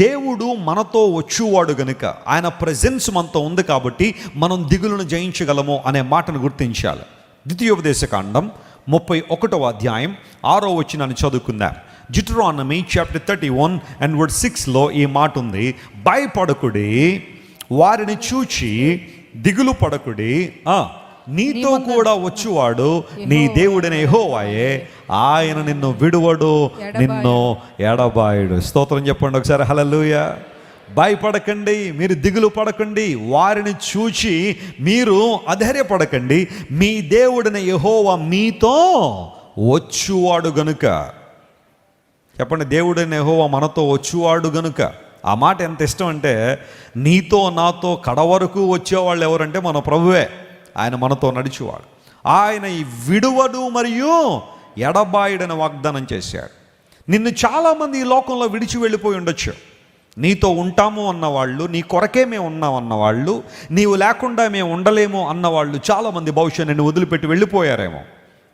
దేవుడు మనతో వచ్చేవాడు గనుక, ఆయన ప్రెజెన్స్ మనతో ఉంది కాబట్టి మనం దిగులను జయించగలము అనే మాటను గుర్తించాలి. ద్వితీయోపదేశకాండం 31వ అధ్యాయం 6వ వచనాన్ని చదువుకుందాం. Deuteronomy chapter 31 and verse 6లో ఈ మాట ఉంది, భయపడకుడి, వారిని చూచి దిగులు పడకుడి, నీతో కూడా వచ్చువాడు నీ దేవుడైన యెహోవాయే, ఆయన నిన్ను విడువడు, నిన్ను ఎడబాయుడు. స్తోత్రం చెప్పండి ఒకసారి, హల్లెలూయా. భయపడకండి, మీరు దిగులు పడకండి, వారిని చూచి మీరు అధైర్యపడకండి, మీ దేవుడైన యెహోవా మీతో వచ్చువాడు గనుక. చెప్పండి, దేవుడైన యెహోవా మనతో వచ్చువాడు గనుక. ఆ మాట ఎంత ఇష్టం అంటే, నీతో నాతో కడవరకు వచ్చేవాళ్ళు ఎవరంటే మన ప్రభువే. ఆయన మనతో నడిచేవాడు. ఆయన ఈ విడువడు మరియు ఎడబాయుడని వాగ్దానం చేశాడు. నిన్ను చాలామంది ఈ లోకంలో విడిచి వెళ్ళిపోయి ఉండొచ్చు. నీతో ఉంటాము అన్నవాళ్ళు, నీ కొరకే మేము ఉన్నాం అన్నవాళ్ళు, నీవు లేకుండా మేము ఉండలేము అన్నవాళ్ళు చాలామంది బహుశా నిన్ను వదిలిపెట్టి వెళ్ళిపోయారేమో.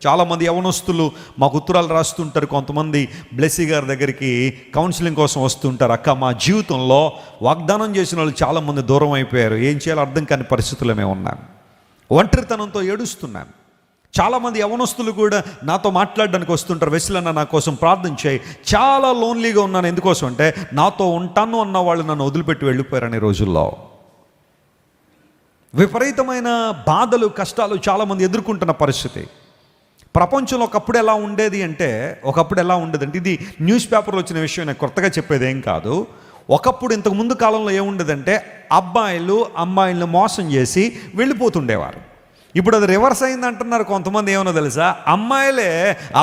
చాలామంది యవనస్తులు మాకు ఉత్తరాలు రాస్తుంటారు. కొంతమంది బ్లెస్సీ గారి దగ్గరికి కౌన్సిలింగ్ కోసం వస్తుంటారు. అక్క, మా జీవితంలో వాగ్దానం చేసిన వాళ్ళు చాలామంది దూరం అయిపోయారు, ఏం చేయాలో అర్థం కాని పరిస్థితుల్లో మేము ఉన్నాం, ఒంటరితనంతో ఏడుస్తున్నాం. చాలామంది యవనస్తులు కూడా నాతో మాట్లాడడానికి వస్తుంటారు, వెస్లన్న నా కోసం ప్రార్థన చేయి, చాలా లోన్లీగా ఉన్నాను. ఎందుకోసం అంటే నాతో ఉంటాను అన్న వాళ్ళు నన్ను వదిలిపెట్టి వెళ్ళిపోయారని రోజుల్లో. విపరీతమైన బాధలు, కష్టాలు చాలామంది ఎదుర్కొంటున్న పరిస్థితి. ప్రపంచంలో ఒకప్పుడు ఎలా ఉండేది అంటే, ఇది న్యూస్ పేపర్లో వచ్చిన విషయం, నేను కొత్తగా చెప్పేది ఏం కాదు. ఒకప్పుడు ఇంతకు ముందు కాలంలో ఏముండేదంటే, అబ్బాయిలు అమ్మాయిలను మోసం చేసి వెళ్ళిపోతుండేవారు. ఇప్పుడు అది రివర్స్ అయింది అంటున్నారు కొంతమంది. ఏమన్నా తెలుసా, అమ్మాయిలే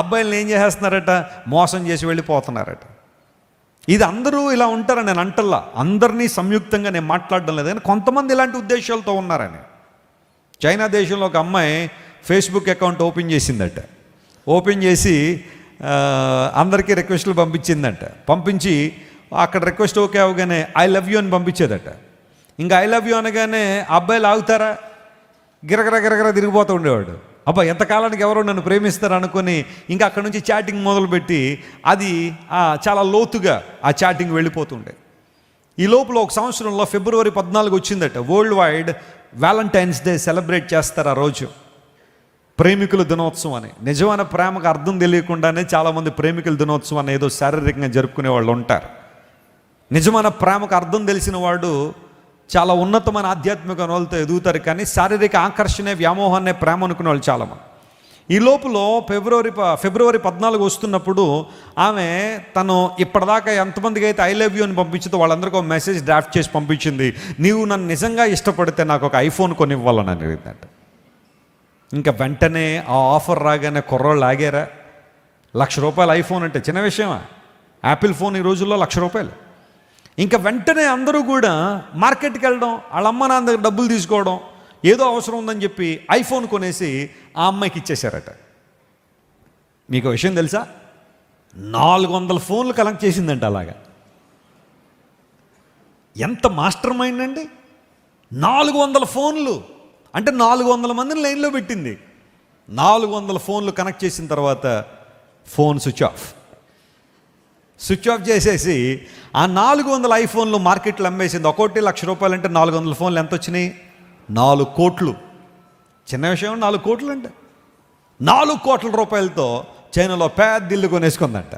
అబ్బాయిలను ఏం చేసేస్తున్నారట, మోసం చేసి వెళ్ళిపోతున్నారట. ఇది అందరూ ఇలా ఉంటారని నేను అంటల్లా, అందరినీ సంయుక్తంగా నేను మాట్లాడడం లేదు, కానీ కొంతమంది ఇలాంటి ఉద్దేశాలతో ఉన్నారని. చైనా దేశంలో ఒక అమ్మాయి ఫేస్బుక్ అకౌంట్ ఓపెన్ చేసిందట. ఓపెన్ చేసి అందరికీ రిక్వెస్ట్లు పంపించిందట. పంపించి అక్కడ రిక్వెస్ట్ ఓకే అవగానే ఐ లవ్ యూ అని పంపించేదట. ఇంకా ఐ లవ్ యూ అనగానే అబ్బాయిలు ఆగుతారా, గిరగర తిరిగిపోతూ ఉండేవాడు. అబ్బా, ఎంతకాలానికి ఎవరో నన్ను ప్రేమిస్తారు అనుకొని ఇంకా అక్కడ నుంచి చాటింగ్ మొదలుపెట్టి అది చాలా లోతుగా ఆ చాటింగ్ వెళ్ళిపోతుండే. ఈ లోపల ఒక సంవత్సరంలో ఫిబ్రవరి 14 వచ్చిందట. World wide Valentine's day celebrate చేస్తారు ఆ రోజు, ప్రేమికుల దినోత్సవం అని. నిజమైన ప్రేమకు అర్థం తెలియకుండానే చాలామంది ప్రేమికుల దినోత్సవాన్ని ఏదో శారీరకంగా జరుపుకునే వాళ్ళు ఉంటారు. నిజమైన ప్రేమకు అర్థం తెలిసిన వాడు చాలా ఉన్నతమైన ఆధ్యాత్మిక వాళ్ళతో ఎదుగుతారు, కానీ శారీరక ఆకర్షణే, వ్యామోహాన్నే ప్రేమ అనుకునే వాళ్ళు చాలామంది. ఈ లోపల ఫిబ్రవరి 14 వస్తున్నప్పుడు ఆమె తను ఇప్పటిదాకా ఎంతమందికి అయితే ఐ లవ్ యూ అని పంపించిందో వాళ్ళందరికీ ఒక మెసేజ్ డ్రాఫ్ట్ చేసి పంపించింది. నీవు నన్ను నిజంగా ఇష్టపడితే నాకు ఒక ఐఫోన్ కొనివ్వాలని అడిగిందంట. ఇంకా వెంటనే ఆ ఆఫర్ రాగానే కుర్రోళ్ళు ఆగారా. ₹1,00,000 ఐఫోన్ అంటే చిన్న విషయమా? యాపిల్ ఫోన్ ఈ రోజుల్లో ₹1,00,000. ఇంకా వెంటనే అందరూ కూడా మార్కెట్కి వెళ్ళడం, వాళ్ళ అమ్మ నాన్న దగ్గర డబ్బులు తీసుకోవడం, ఏదో అవసరం ఉందని చెప్పి ఐఫోన్ కొనేసి ఆ అమ్మాయికి ఇచ్చేశారట. మీకు విషయం తెలుసా, 400 ఫోన్లు కలెక్ట్ చేసిందంట. అలాగా ఎంత మాస్టర్ మైండ్ అండి. 400 ఫోన్లు అంటే 400 మందిని లైన్లో పెట్టింది. 400 ఫోన్లు కనెక్ట్ చేసిన తర్వాత ఫోన్ స్విచ్ ఆఫ్ చేసేసి ఆ 400 ఐఫోన్లు మార్కెట్లో అమ్మేసింది. ఒక్కోటి ₹1,00,000 అంటే 400 ఫోన్లు ఎంత వచ్చినాయి? 4 కోట్లు. చిన్న విషయం, 4 కోట్లు అంటే 4 కోట్ల రూపాయలతో చైనాలో పెద్ద ఇల్లు కొనేసుకుందంట.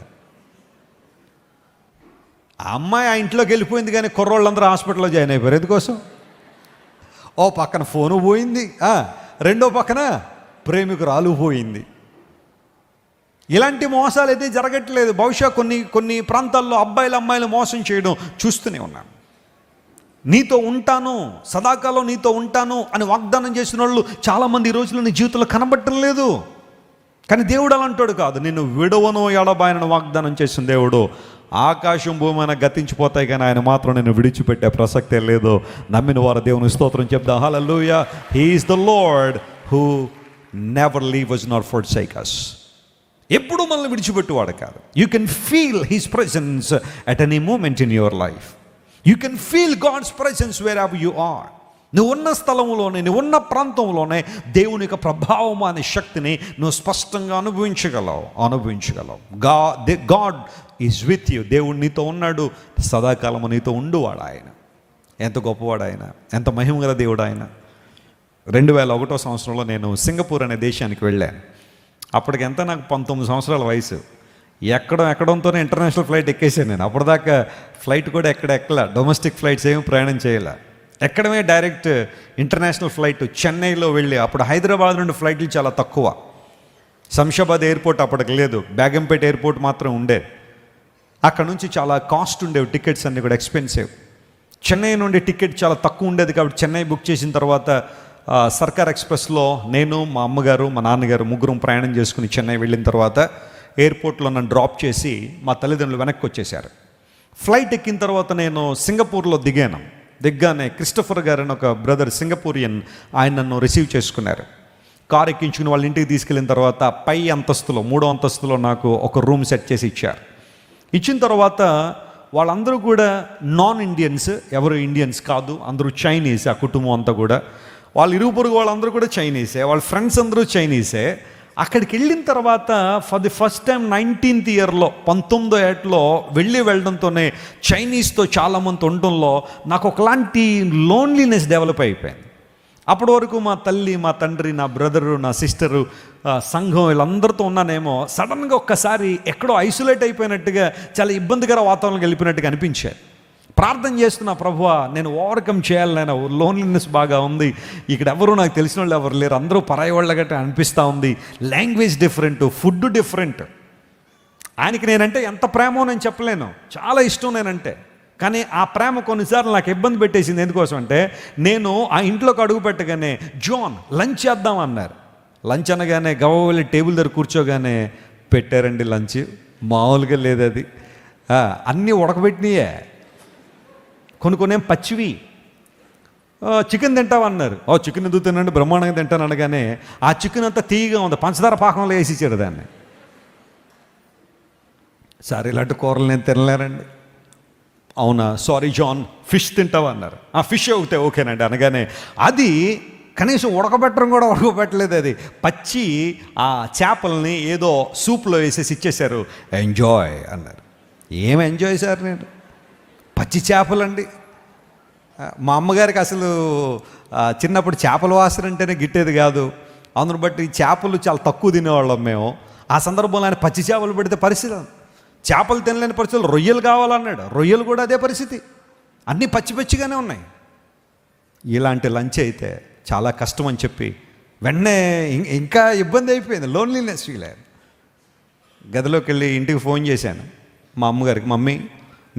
ఆ అమ్మాయి ఆ ఇంట్లోకి వెళ్ళిపోయింది, కానీ కుర్రోళ్ళందరూ హాస్పిటల్లో జాయిన్ అయిపోయారు. ఎందుకోసం? ఓ పక్కన ఫోను పోయింది, రెండో పక్కన ప్రేమికురాలు పోయింది. ఇలాంటి మోసాలు అయితే జరగట్లేదు. బహుశా కొన్ని ప్రాంతాల్లో అమ్మాయిలు మోసం చేయడం చూస్తూనే ఉన్నాను. నీతో ఉంటాను, సదాకాలం నీతో ఉంటాను అని వాగ్దానం చేసిన వాళ్ళు చాలామంది ఈ రోజుల్లో నీ జీవితంలో కనబడటం లేదు. కానీ దేవుడు అలా అంటాడు కాదు, నిన్ను విడవను ఎడబాయనని వాగ్దానం చేసిన దేవుడు. ఆకాశం భూమి అయినా గతించిపోతాయి, కానీ ఆయన మాత్రం నేను విడిచిపెట్టే ప్రసక్తే లేదు. నమ్మిన వారు దేవుని స్తోత్రం చెప్దాం. Hallelujah. He is the Lord who never leave us nor forsake us. ఎప్పుడు మనల్ని విడిచిపెట్టువాడు కాదు. You can feel his presence at any moment in your life. You can feel God's presence wherever you are. నువ్వు ఉన్న స్థలంలోనే, నువ్వు ఉన్న ప్రాంతంలోనే దేవుని యొక్క ప్రభావం అనే శక్తిని నువ్వు స్పష్టంగా అనుభవించగలవు. God is with you. దేవుడు నీతో ఉన్నాడు, సదాకాలము నీతో ఉండువాడు ఆయన. ఎంత గొప్పవాడు ఆయన, ఎంత మహిమ గల దేవుడు ఆయన. 2001 సంవత్సరంలో నేను సింగపూర్ అనే దేశానికి వెళ్ళాను. అప్పటికి ఎంత, నాకు 19 సంవత్సరాల వయసు. ఎక్కడంతోనే ఇంటర్నేషనల్ ఫ్లైట్ ఎక్కేసాను నేను. అప్పటిదాకా ఫ్లైట్ కూడా ఎక్కలా, డొమెస్టిక్ ఫ్లైట్స్ ఏమి ప్రయాణం చేయలే. ఎక్కడమే డైరెక్ట్ ఇంటర్నేషనల్ ఫ్లైట్ చెన్నైలో వెళ్ళి, అప్పుడు హైదరాబాద్ నుండి ఫ్లైట్లు చాలా తక్కువ. శంషాబాద్ ఎయిర్పోర్ట్ అప్పటికి లేదు, బేగంపేట ఎయిర్పోర్ట్ మాత్రం ఉండేది. అక్కడ నుంచి చాలా కాస్ట్ ఉండేవి, టికెట్స్ అన్నీ కూడా ఎక్స్పెన్సివ్. చెన్నై నుండి టికెట్ చాలా తక్కువ ఉండేది కాబట్టి చెన్నై బుక్ చేసిన తర్వాత సర్కార్ ఎక్స్ప్రెస్లో నేను, మా అమ్మగారు, మా నాన్నగారు ముగ్గురం ప్రయాణం చేసుకుని చెన్నై వెళ్ళిన తర్వాత ఎయిర్పోర్ట్లో నన్ను డ్రాప్ చేసి మా తల్లిదండ్రులు వెనక్కి వచ్చేసారు. ఫ్లైట్ ఎక్కిన తర్వాత నేను సింగపూర్లో దిగ్గానే క్రిస్టఫర్ గారు అని ఒక బ్రదర్ సింగపూరియన్, ఆయన నన్ను రిసీవ్ చేసుకున్నారు. కారు ఎక్కించుకుని వాళ్ళ ఇంటికి తీసుకెళ్ళిన తర్వాత పై అంతస్తులో, 3వ అంతస్తులో నాకు ఒక రూమ్ సెట్ చేసి ఇచ్చారు. ఇచ్చిన తర్వాత వాళ్ళందరూ కూడా నాన్ ఇండియన్స్, ఎవరు ఇండియన్స్ కాదు, అందరూ చైనీస్. ఆ కుటుంబం అంతా కూడా, వాళ్ళ ఇరుగు పొరుగు వాళ్ళందరూ కూడా చైనీసే, వాళ్ళ ఫ్రెండ్స్ అందరూ చైనీసే. అక్కడికి వెళ్ళిన తర్వాత for the first time 19th ఇయర్లో, 19వ ఏటలో వెళ్ళడంతోనే చైనీస్తో చాలామంది ఉండడంలో నాకు ఒకలాంటి లోన్లీనెస్ డెవలప్ అయిపోయింది. అప్పటి వరకు మా తల్లి, మా తండ్రి, నా బ్రదరు, నా సిస్టరు, సంఘం, వీళ్ళందరితో ఉన్నానేమో. సడన్గా ఒక్కసారి ఎక్కడో ఐసోలేట్ అయిపోయినట్టుగా, చాలా ఇబ్బందికర వాతావరణం వెళ్ళిపోయినట్టుగా అనిపించేది. ప్రార్థన చేస్తున్నా, ప్రభువా నేను ఓవర్కమ్ చేయాలి, నేను లోన్లీనెస్ బాగా ఉంది, ఇక్కడ ఎవరు నాకు తెలిసిన వాళ్ళు ఎవరు లేరు, అందరూ పరాయి వాళ్ళగట్టు అనిపిస్తూ ఉంది, లాంగ్వేజ్ డిఫరెంట్, ఫుడ్ డిఫరెంట్. ఆయనకి నేనంటే ఎంత ప్రేమో నేను చెప్పలేను, చాలా ఇష్టం నేనంటే. కానీ ఆ ప్రేమ కొన్నిసార్లు నాకు ఇబ్బంది పెట్టేసింది. ఎందుకోసం అంటే, నేను ఆ ఇంట్లోకి అడుగు పెట్టగానే జాన్ లంచ్ చేద్దాం అన్నారు. లంచ్ అనగానే గవ్వ వెళ్ళి టేబుల్ దగ్గర కూర్చోగానే పెట్టారండి లంచ్. మామూలుగా లేదు అది, అన్నీ ఉడకబెట్టినాయే, కొన్ని పచ్చివి. చికెన్ తింటావన్నారు. చికెన్ ఎందుకు తినండి, బ్రహ్మాండంగా తింటాను అనగానే ఆ చికెన్ అంతా తీయగా ఉంది, పంచదార పాకంలో వేసి ఇచ్చాడు దాన్ని. సరే ఇలాంటి కూరలు నేను తినలేరండి. అవునా, సారీ జాన్ ఫిష్ తింటావా అన్నారు. ఆ ఫిష్ అవుతే ఓకేనండి అనగానే, అది కనీసం ఉడకబెట్టలేదు, అది పచ్చి ఆ చేపల్ని ఏదో సూప్లో వేసేసి ఇచ్చేశారు. ఎంజాయ్ అన్నారు. ఏం ఎంజాయ్ సార్, నేను పచ్చి చేపలండి. మా అమ్మగారికి అసలు చిన్నప్పుడు చేపల వాసన అంటేనే గిట్టేది కాదు. అందును బట్టి చేపలు చాలా తక్కువ తినేవాళ్ళం మేము. ఆ సందర్భంలో ఆయన పచ్చి చేపలు పెడితే పరిస్థితి, చేపలు తినలేని పరిస్థితులు, రొయ్యలు కావాలన్నాడు, రొయ్యలు కూడా అదే పరిస్థితి, అన్నీ పచ్చిగానే ఉన్నాయి. ఇలాంటి లంచ్ అయితే చాలా కష్టం అని చెప్పి వెంటనే ఇంకా ఇబ్బంది అయిపోయింది, లోన్లీనెస్ ఫీల్ అయ్యాను. గదిలోకి వెళ్ళి ఇంటికి ఫోన్ చేశాను మా అమ్మగారికి, మమ్మీ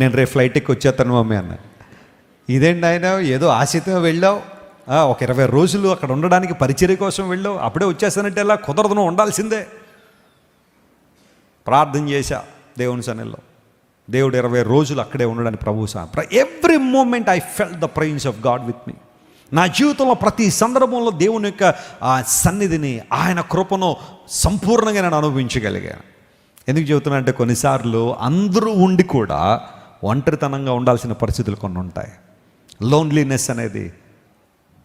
నేను రేపు ఫ్లైట్ ఎక్కి వచ్చేస్తాను మమ్మీ అన్న. ఇదేంటి ఆయన, ఏదో ఆశతో వెళ్ళావు, ఒక 20 రోజులు అక్కడ ఉండడానికి పరిచర్య కోసం వెళ్ళావు, అప్పుడే వచ్చేస్తానంటే ఎలా కుదరదు, నువ్వు ఉండాల్సిందే. ప్రార్థన చేశా దేవుని సన్నిధిలో. దేవుడు 20 రోజులు అక్కడే ఉండడానికి ప్రభువు every moment I felt the presence of God with me. నా జీవితంలో ప్రతి సందర్భంలో దేవుని యొక్క ఆ సన్నిధిని, ఆయన కృపను సంపూర్ణంగా నేను అనుభవించగలిగాను. ఎందుకు చెబుతున్నా అంటే, కొన్నిసార్లు అందరూ ఉండి కూడా ఒంటరితనంగా ఉండాల్సిన పరిస్థితులు కొన్ని ఉంటాయి. లోన్లీనెస్ అనేది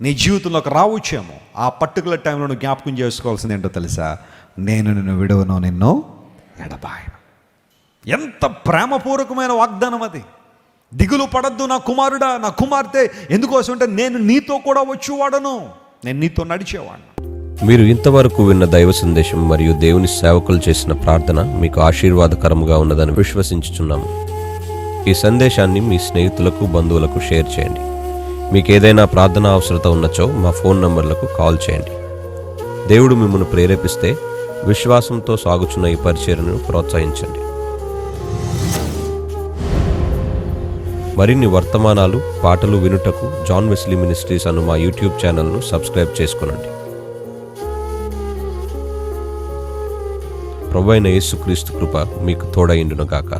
నీ జీవితంలోకి రావచ్చేమో. ఆ పర్టికులర్ టైంలో నువ్వు జ్ఞాపకం చేసుకోవాల్సింది ఏంటో తెలుసా, నేను నిన్ను విడవను, నిన్ను ఎడబాయను. ఎంత ప్రేమపూర్వకమైన వాగ్దానం అది. దిగులు పడద్దు నా కుమారుడా, నా కుమార్తె, ఎందుకోసం అంటే నేను నీతో కూడా వచ్చేవాడను, నేను నీతో నడిచేవాడు. మీరు ఇంతవరకు విన్న దైవ సందేశం మరియు దేవుని సేవకులు చేసిన ప్రార్థన మీకు ఆశీర్వాదకరముగా ఉన్నదని విశ్వసించుచున్నాము. ఈ సందేశాన్ని మీ స్నేహితులకు, బంధువులకు షేర్ చేయండి. మీకు ఏదైనా ప్రార్థన అవసరత ఉన్నచో మా ఫోన్ నంబర్లకు కాల్ చేయండి. దేవుడు మిమ్మల్ని ప్రేరేపిస్తే విశ్వాసంతో సాగుచున్న ఈ పరిచర్యను ప్రోత్సహించండి. మరిన్ని వర్తమానాలు, పాటలు వినుటకు జాన్ వెస్లీ మినిస్ట్రీస్ అను మా యూట్యూబ్ ఛానల్ను సబ్స్క్రైబ్ చేసుకునండి. ప్రభువైన యేసుక్రీస్తు కృప మీకు తోడైండును గాక.